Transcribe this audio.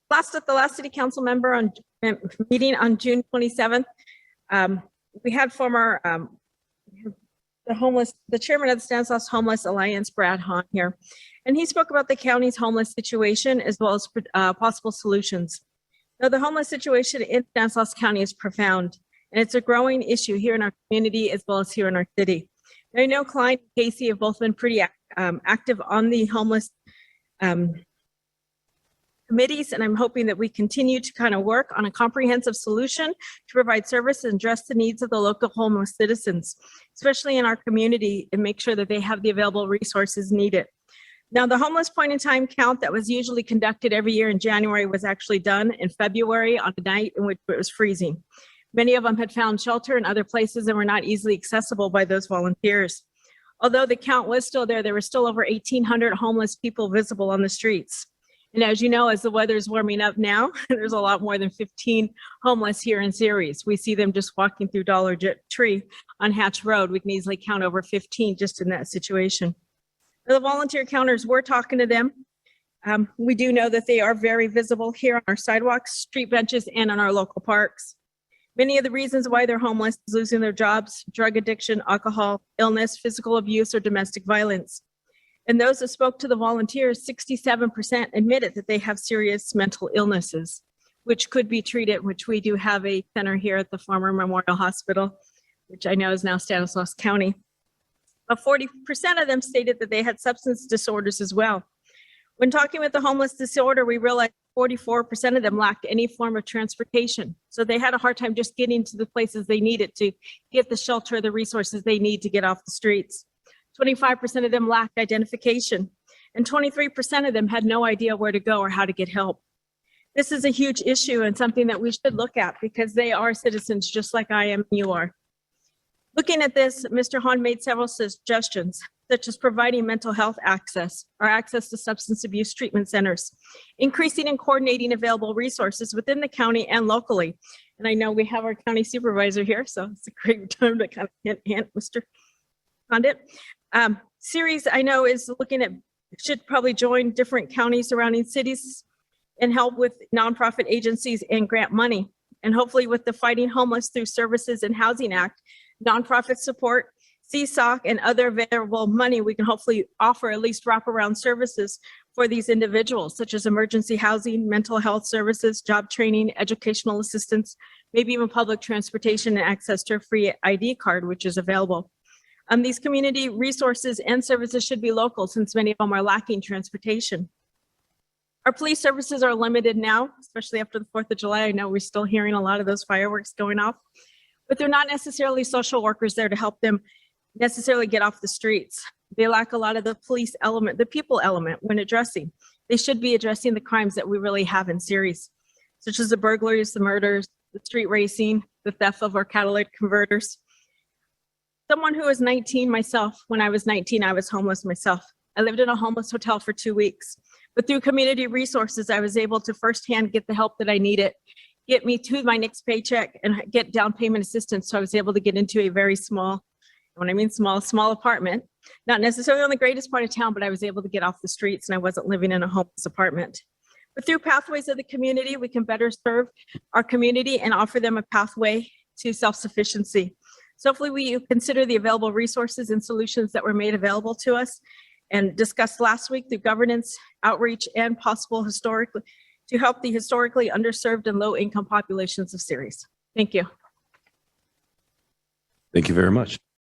Last at the last city council member on meeting on June 27th, we had former the chairman of the Stanislaus Homeless Alliance, Brad Hahn, here, and he spoke about the county's homeless situation as well as possible solutions. Now, the homeless situation in Stanislaus County is profound, and it's a growing issue here in our community as well as here in our city. Now, I know Klein and Casey have both been pretty active on the homeless committees, and I'm hoping that we continue to kind of work on a comprehensive solution to provide service and address the needs of the local homeless citizens, especially in our community, and make sure that they have the available resources needed. Now, the homeless point in time count that was usually conducted every year in January was actually done in February on a night in which it was freezing. Many of them had found shelter in other places and were not easily accessible by those volunteers. Although the count was still there were still over 1,800 homeless people visible on the streets. And as you know, as the weather is warming up now, there's a lot more than 15 homeless here in Ceres. We see them just walking through Dollar Tree on Hatch Road. We can easily count over 15 just in that situation. The volunteer counters, we're talking to them. We do know that they are very visible here on our sidewalks, street benches, and on our local parks. Many of the reasons why they're homeless is losing their jobs, drug addiction, alcohol, illness, physical abuse, or domestic violence. And those that spoke to the volunteers, 67% admitted that they have serious mental illnesses, which could be treated, which we do have a center here at the former Memorial Hospital, which I know is now Stanislaus County. But 40% of them stated that they had substance disorders as well. When talking with the homeless disorder, we realized 44% of them lacked any form of transportation. So they had a hard time just getting to the places they needed to get the shelter, the resources they need to get off the streets. 25% of them lacked identification, and 23% of them had no idea where to go or how to get help. This is a huge issue and something that we should look at because they are citizens just like I am and you are. Looking at this, Mr. Hahn made several suggestions, such as providing mental health access or access to substance abuse treatment centers, increasing and coordinating available resources within the county and locally. And I know we have our county supervisor here, so it's a great time to kind of hint, Mr. Condit. Ceres, I know, is looking at, should probably join different counties surrounding cities and help with nonprofit agencies and grant money. And hopefully with the Fighting Homeless Through Services and Housing Act, nonprofit support, CSOC, and other available money, we can hopefully offer at least wraparound services for these individuals, such as emergency housing, mental health services, job training, educational assistance, maybe even public transportation and access to a free ID card, which is available. These community resources and services should be local since many of them are lacking transportation. Our police services are limited now, especially after the 4th of July. I know we're still hearing a lot of those fireworks going off, but they're not necessarily social workers there to help them necessarily get off the streets. They lack a lot of the police element, the people element when addressing. They should be addressing the crimes that we really have in Ceres, such as the burglaries, the murders, the street racing, the theft of our catalytic converters. Someone who was 19 myself, when I was 19, I was homeless myself. I lived in a homeless hotel for 2 weeks, but through community resources, I was able to firsthand get the help that I needed, get me to my next paycheck and get down payment assistance. So I was able to get into a very small, when I mean small apartment, not necessarily on the greatest part of town, but I was able to get off the streets and I wasn't living in a homeless apartment. But through pathways of the community, we can better serve our community and offer them a pathway to self-sufficiency. So hopefully we consider the available resources and solutions that were made available to us and discussed last week through governance, outreach, and possible historically to help the historically underserved and low income populations of Ceres. Thank you. Thank you very much.